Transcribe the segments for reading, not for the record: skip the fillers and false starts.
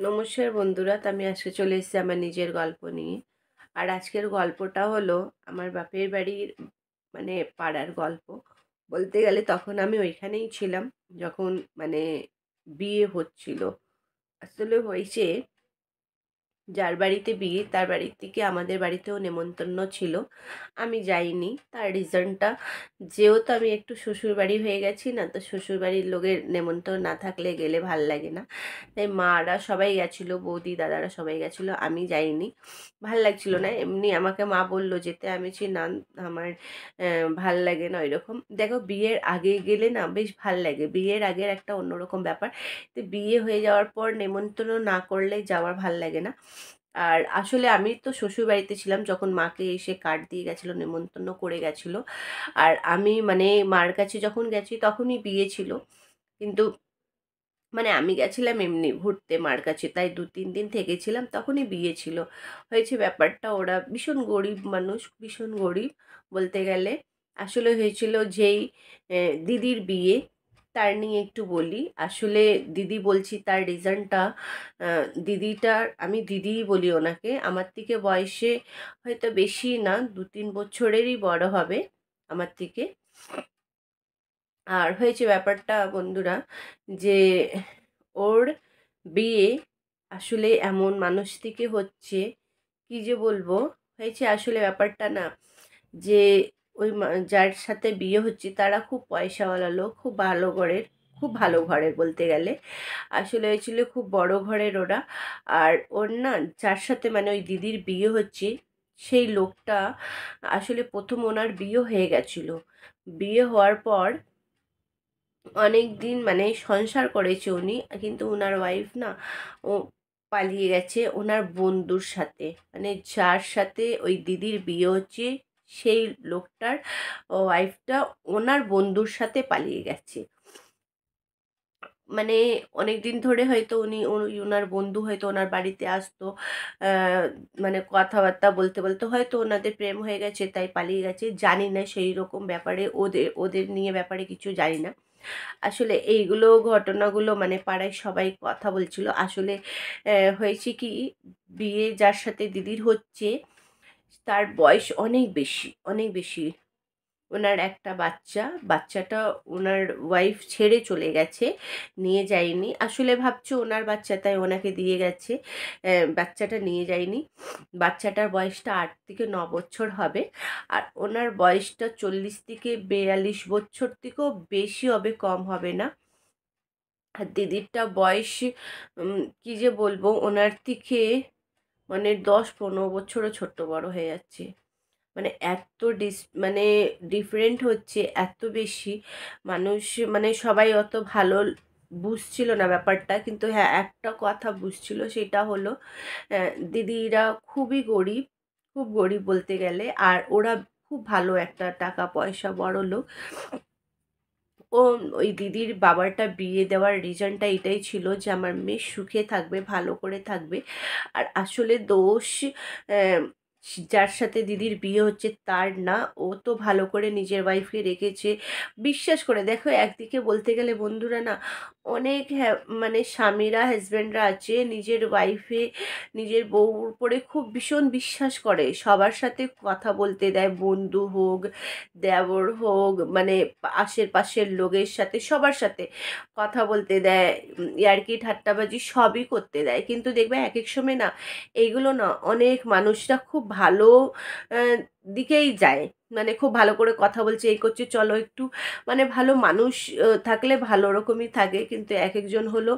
নমস্কার বন্ধুরা, তো আমি আজকে চলে এসেছি আমার নিজের গল্প নিয়ে। আর আজকের গল্পটা হলো আমার বাপের বাড়ির পাড়ার গল্প। বলতে গেলে তখন আমি ওইখানেই ছিলাম যখন মানে বিয়ে হচ্ছিল। আসলে হয়েছে, যার বাড়িতে বিয়ে তার বাড়ির থেকে আমাদের বাড়িতেও নেমন্তন্ন ছিল, আমি যাইনি। তার রিজনটা, যেহেতু আমি একটু শ্বশুর বাড়ি হয়ে গেছি না, তো শ্বশুর বাড়ির লোকের নেমন্তন্ন না থাকলে গেলে ভাল লাগে না। তাই মারা সবাই গেছিলো, বৌদি দাদারা সবাই গেছিলো, আমি যাইনি। ভাল লাগছিল না, এমনি আমাকে মা বললো যেতে, আমি ছি না, আমার ভাল লাগে না ওইরকম। দেখো, বিয়ের আগে গেলে না বেশ ভাল লাগে, বিয়ের আগের একটা অন্যরকম ব্যাপার। তো বিয়ে হয়ে যাওয়ার পর নেমন্তন্ন না করলে যাওয়ার ভাল লাগে না। আর আসলে আমি তো শ্বশুর বাড়িতে ছিলাম যখন মাকে এসে কার্ড দিয়ে গেছিলো, নেমন্তন্ন করে গেছিলো। আর আমি মার কাছে যখন গেছি তখনই বিয়ে ছিল। কিন্তু আমি গেছিলাম এমনি ঘুরতে মার কাছে, তাই 2-3 দিন থেকেছিলাম, তখনই বিয়ে ছিল। হয়েছে ব্যাপারটা, ওরা ভীষণ গরিব মানুষ, ভীষণ গরিব বলতে গেলে। আসলে হয়েছিল যেই দিদির বিয়ে, তার নিয়ে একটু বলি। আসলে দিদি বলছি তার রিজনটা, দিদিটার, আমি দিদিই বলি ওনাকে, আমার থেকে বয়সে হয়তো বেশি না, 2-3 বছরেরই বড় হবে আমার থেকে। আর হয়েছে ব্যাপারটা বন্ধুরা, যে ওর বিয়ে আসলে এমন মানুষ থেকে হচ্ছে, কি যে বলবো। হয়েছে আসলে ব্যাপারটা না, যে যার সাথে বিয়ে হচ্ছে তারা খুব পয়সাওয়ালা লোক, খুব ভালো ঘরের, খুব ভালো ঘরের বলতে গেলে। আসলে হয়েছিল খুব বড় ঘরের ওরা। আর ওর না, যার সাথে ওই দিদির বিয়ে হচ্ছে, সেই লোকটা আসলে প্রথম ওনার বিয়ে হয়ে গেছিল। বিয়ে হওয়ার পর অনেক দিন সংসার করেছে উনি, কিন্তু ওনার ওয়াইফ না, ও পালিয়ে গেছে ওনার বন্ধুর সাথে। যার সাথে ওই দিদির বিয়ে হচ্ছে, সেই লোকটার ওয়াইফটা ওনার বন্ধুর সাথে পালিয়ে গেছে। মানে অনেক দিন ধরে হয়তো ওনার বন্ধু হয়তো ওনার বাড়িতে আসতো, কথাবার্তা বলতে বলতে হয়তো ওনাদের প্রেম হয়ে গেছে, তাই পালিয়ে গেছে, জানি না সেই রকম ব্যাপারে, ওদের ওদের নিয়ে ব্যাপারে কিছু জানি না। আসলে এইগুলো ঘটনাগুলো পাড়ায় সবাই কথা বলছিল। আসলে হয়েছে কি, বিয়ে যার সাথে দিদির হচ্ছে তার বয়স অনেক বেশি, অনেক বেশি। ওনার একটা বাচ্চা, বাচ্চাটা ওনার ওয়াইফ ছেড়ে চলে গেছে, নিয়ে যায়নি। আসলে ভাবছো ওনার বাচ্চা তাই ওনাকে দিয়ে গেছে, বাচ্চাটা নিয়ে যায়নি। বাচ্চাটার বয়সটা 8 থেকে 9 বছর হবে। আর ওনার বয়সটা 40 থেকে 42 বছর থেকেও বেশি হবে, কম হবে না। আর দিদিরটা বয়স কি যে বলবো, ওনার থেকে 10-15 বছরও ছোট বড় হয়ে যাচ্ছে। এত ডিফারেন্ট হচ্ছে, এত বেশি। মানুষ সবাই অত ভালো বুঝছিল না ব্যাপারটা, কিন্তু হ্যাঁ, একটা কথা বুঝছিল, সেটা হলো দিদিরা খুবই গরিব, খুব গরিব বলতে গেলে। আর ওরা খুব ভালো একটা টাকা পয়সা বড় লোক। ও ওই দিদির বাবারটা বিয়ে দেওয়ার রিজনটা এটাই ছিল যে আমার মেয়ে সুখে থাকবে, ভালো করে থাকবে। আর আসলে দোষ আহ, যার সাথে দিদির বিয়ে হচ্ছে তার না, ও তো ভালো করে নিজের ওয়াইফকে রেখেছে। বিশ্বাস করে দেখো, একদিকে বলতে গেলে বন্ধুরা না, অনেক হ্যাঁ স্বামীরা, হাজব্যান্ডরা আছে নিজের ওয়াইফে, নিজের বউর উপরে খুব ভীষণ বিশ্বাস করে, সবার সাথে কথা বলতে দেয়, বন্ধু হোক, দেওর হোক, আশেপাশের লোকের সাথে, সবার সাথে কথা বলতে দেয়, ইয়ার্কি ঠাট্টাবাজি সবই করতে দেয়। কিন্তু দেখবে এক এক সময় না, এইগুলো না অনেক মানুষরা খুব ভালো আহ, দিকেই যায়, খুব ভালো করে কথা বলছে, এই করছে, চলো একটু, ভালো মানুষ থাকলে ভালো রকমই থাকে। কিন্তু এক একজন হলো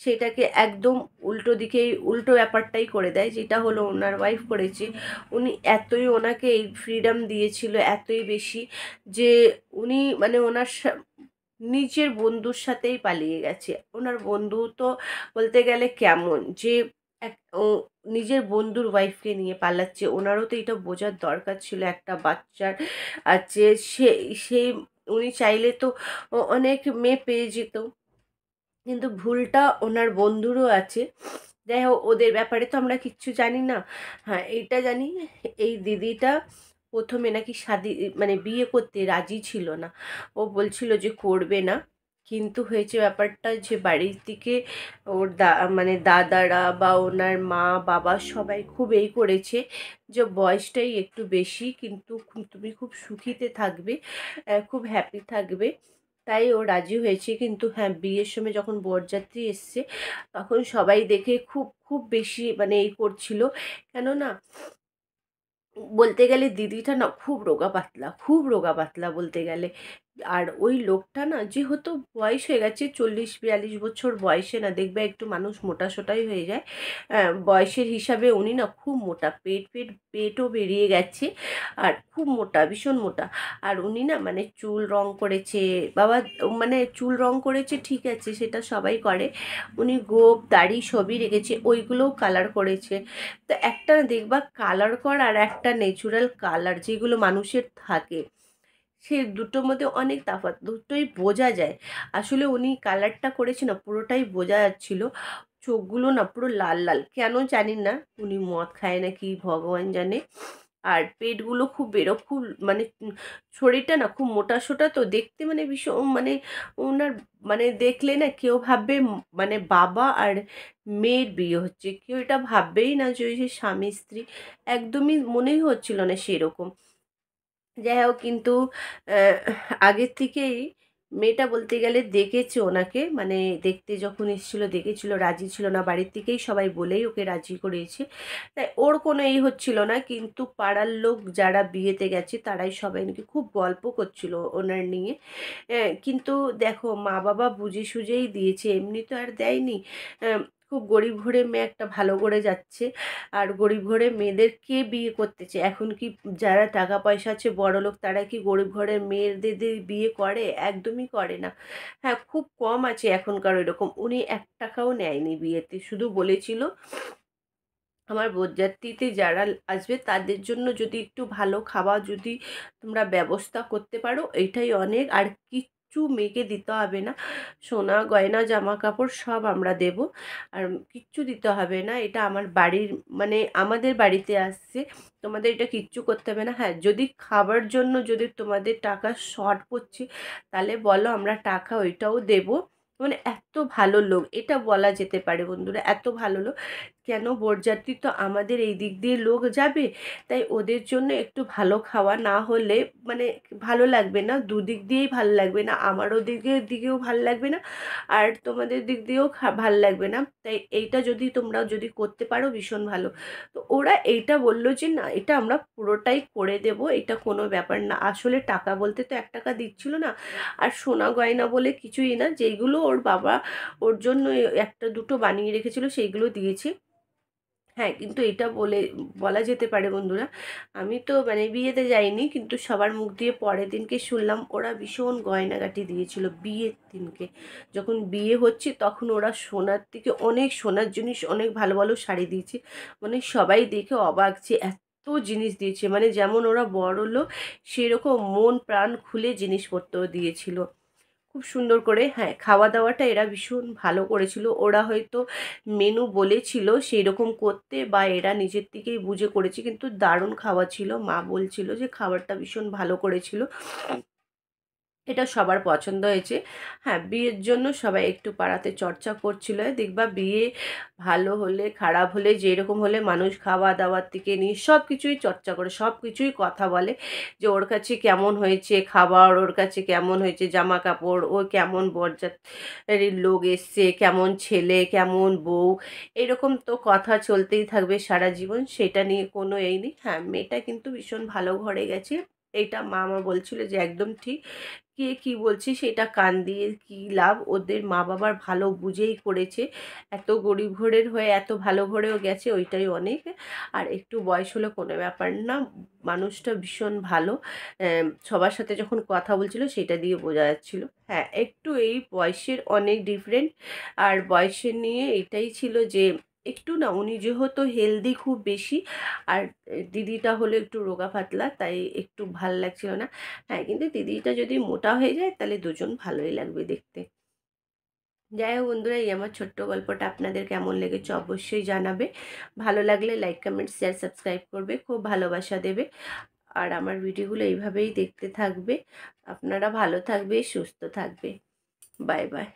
সেটাকে একদম উল্টো দিকেই, উল্টো ব্যাপারটাই করে দেয়, যেটা হলো ওনার ওয়াইফ করেছে। উনি এতই ওনাকে এই ফ্রিডম দিয়েছিল, এতই বেশি, যে উনি ওনার নিজের বন্ধুর সাথেই পালিয়ে গেছে। ওনার বন্ধু তো বলতে গেলে কেমন যে, এক ও নিজের বন্ধুর ওয়াইফকে নিয়ে পালাচ্ছে। ওনারও তো এটা বোঝার দরকার ছিল, একটা বাচ্চার আছে, সে সে উনি চাইলে তো অনেক মেয়ে পেয়ে যেত, কিন্তু ভুলটা ওনার বন্ধুরও আছে। যাই হোক, ওদের ব্যাপারে তো আমরা কিচ্ছু জানি না। হ্যাঁ, এইটা জানি, এই দিদিটা প্রথমে নাকি বিয়ে করতে রাজি ছিল না। ও বলছিল যে করবে না, কিন্তু হয়েছে ব্যাপারটা যে বাড়ির দিকে ওর মানে দাদারা বা ওনার মা বাবা সবাই খুব এই করেছে যে বয়সটাই একটু বেশি, কিন্তু তুমি খুব সুখীতে থাকবে, খুব হ্যাপি থাকবে, তাই ও রাজি হয়েছে। কিন্তু হ্যাঁ, বিয়ের সময় যখন বরযাত্রী এসছে তখন সবাই দেখে খুব খুব বেশি মানে এই করছিল। কেননা বলতে গেলে দিদিটা না খুব রোগা পাতলা, খুব রোগা পাতলা বলতে গেলে। আর ওই লোকটা না যেহেতু বয়স হয়ে গেছে, 40-42 বছর বয়সে না দেখবে একটু মানুষ মোটা সোটাই হয়ে যায়, বয়সের হিসাবে উনি না খুব মোটা, পেটও বেরিয়ে গেছে, আর খুব মোটা, ভীষণ মোটা। আর উনি না মানে চুল রং করেছে বাবা, মানে চুল রং করেছে ঠিক আছে, সেটা সবাই করে, উনি গোঁফ দাড়ি সবই রেখেছে, ওইগুলোও কালার করেছে। তো একটা দেখবা কালার করা আর একটা ন্যাচুরাল কালার যেগুলো মানুষের থাকে, সে দুটোর মধ্যে অনেক তফাৎ, দুটোই বোঝা যায়। আসলে উনি কালারটা করেছে না, পুরোটাই বোঝা যাচ্ছিল। চোখগুলো না পুরো লাল লাল, কেন জানি না, উনি মদ খায় নাকি ভগবান জানে। আর পেটগুলো খুব খুব মানে শরীরটা না খুব মোটা সোটা, তো দেখতে মানে ভীষণ মানে ওনার মানে দেখলে না কেউ ভাববে মানে বাবা আর মেয়ের বিয়ে হচ্ছে, কেউ এটা ভাববেই না যে ওই যে স্বামী স্ত্রী, একদমই মনেই হচ্ছিল না সেরকম। যাই হোক, কিন্তু আহ, আগের থেকেই মেয়েটা বলতে গেলে দেখেছে ওনাকে, মানে দেখতে যখন এসেছিল দেখেছিল, রাজি ছিল না, বাড়ির থেকেই সবাই বলেই ওকে রাজি করিয়েছে, তাই ওর কোনো এই হচ্ছিল না। কিন্তু পাড়ার লোক যারা বিয়েতে গেছে তারাই সবাই নাকি খুব গল্প করছিল ওনার নিয়ে। কিন্তু দেখো মা বাবা বুঝে সুঝেই দিয়েছে, এমনি তো আর দেয়নি। খুব গরিব ঘরে মেয়ে একটা ভালো করে যাচ্ছে, আর গরিব ঘরে মেয়েদের কে বিয়ে করতেছে এখন? কি যারা টাকা পয়সা আছে বড়লোক তারা কি গরিব ঘরের মেয়েদের দিয়ে বিয়ে করে? একদমই করে না। হ্যাঁ, খুব কম আছে এখনকার এরকম। উনি 1 টাকাও নেয়নি বিয়েতে, শুধু বলেছিল আমার বরযাত্রীতে যারা আসবে তাদের জন্য যদি একটু ভালো খাওয়া যদি তোমরা ব্যবস্থা করতে পারো এইটাই অনেক, আর কিচ্ছু মেয়েকে দিতে হবে না, সোনা গয়না জামা কাপড় সব আমরা দেব, আর কিচ্ছু দিতে হবে না, এটা আমার বাড়ির মানে আমাদের বাড়িতে আসছে, তোমাদের এটা কিচ্ছু করতে হবে না। হ্যাঁ, যদি খাবার জন্য যদি তোমাদের টাকা শর্ট পড়ছে তাহলে বলো, আমরা টাকা ওইটাও দেব। মানে এত ভালো লোক, এটা বলা যেতে পারে বন্ধুরা, এত ভালো লোক। কেন, বরযাত্রী তো আমাদের এই দিক দিয়ে লোক যাবে, তাই ওদের জন্য একটু ভালো খাওয়া না হলে মানে ভালো লাগবে না, দুদিক দিয়েই ভালো লাগবে না, আমারও দিকেও ভালো লাগবে না, আর তোমাদের দিক দিয়েও ভালো লাগবে না। তাই এইটা যদি তোমরা যদি করতে পারো ভীষণ ভালো। তো ওরা এইটা বললো যে না, এটা আমরা পুরোটাই করে দেব, এটা কোনো ব্যাপার না। আসলে টাকা বলতে তো 1 টাকা দিচ্ছিল না, আর সোনা গয়না বলে কিছুই না, যেইগুলো ওর বাবা ওর জন্য একটা দুটো বানিয়ে রেখেছিল সেইগুলো দিয়েছে। হ্যাঁ, কিন্তু এটা বলা যেতে পারে বন্ধুরা, আমি তো মানে বিয়েতে যাইনি, কিন্তু সবার মুখ দিয়ে পরের দিনকে শুনলাম ওরা ভীষণ গয়নাগাটি দিয়েছিল বিয়ের দিনকে। যখন বিয়ে হচ্ছে তখন ওরা সোনার থেকে অনেক সোনার জিনিস, অনেক ভালো ভালো শাড়ি দিয়েছে, মানে সবাই দেখে অবাক যে এত জিনিস দিয়েছে, মানে যেমন ওরা বড়লোক সেরকম মন প্রাণ খুলে জিনিসপত্র দিয়েছিল খুব সুন্দর করে। হ্যাঁ, খাওয়া দাওয়াটা এরা ভীষণ ভালো করেছিল, ওরা হয়তো মেনু বলেছিল সেই রকম করতে বা এরা নিজের থেকেই বুঝে করেছে, কিন্তু দারুণ খাওয়া ছিল, মা বলছিল যে খাবারটা ভীষণ ভালো করেছিল, এটা সবার পছন্দ হয়েছে। হ্যাঁ, বিয়ের জন্য সবাই একটু পাড়াতে চর্চা করছিল, দেখবা বিয়ে ভালো হলে খারাপ হলে যেরকম হলে মানুষ খাওয়া দাওয়ার থেকে নিয়ে সব কিছুই চর্চা করে, সব কিছুই কথা বলে যে ওর কাছে কেমন হয়েছে খাবার, ওর কাছে কেমন হয়েছে জামা কাপড়, ও কেমন বরযাত্রীর লোক এসছে, কেমন ছেলে কেমন বউ, এরকম তো কথা চলতেই থাকবে সারা জীবন, সেটা নিয়ে কোনো এই নেই। হ্যাঁ, মেয়েটা কিন্তু ভীষণ ভালো ঘরে গেছে, এইটা মা আমার বলছিল যে একদম ঠিক। কে কি বলছে সেটা কান দিয়ে কি লাভ, ওদের মা বাবার ভালো বুঝেই করেছে, এত গরিব ঘরের হয়ে এত ভালো ঘরেও গেছে, ওইটাই অনেক। আর একটু বয়স হলে কোনো ব্যাপার না, মানুষটা ভীষণ ভালো, সবার সাথে যখন কথা বলছিল সেটা দিয়ে বোঝা যাচ্ছিল। হ্যাঁ, একটু এই বয়সের অনেক ডিফারেন্ট, আর বয়সের নিয়ে এটাই ছিল যে একটু না উনি যেহেতু হেলদি খুব বেশি, আর দিদিটা হলো একটু রোগা পাতলা, তাই একটু ভাল লাগছিল না। হ্যাঁ, কিন্তু দিদিটা যদি মোটা হয়ে যায় তাহলে দুজন ভালোই লাগবে দেখতে। যাই হোক বন্ধুরা, এই আমার ছোট্ট গল্পটা আপনাদের কেমন লেগেছে অবশ্যই জানাবে, ভালো লাগলে লাইক কমেন্ট শেয়ার সাবস্ক্রাইব করবে, খুব ভালোবাসা দেবে, আর আমার ভিডিওগুলো এইভাবেই দেখতে থাকবে। আপনারা ভালো থাকবে, সুস্থ থাকবে। Bye bye.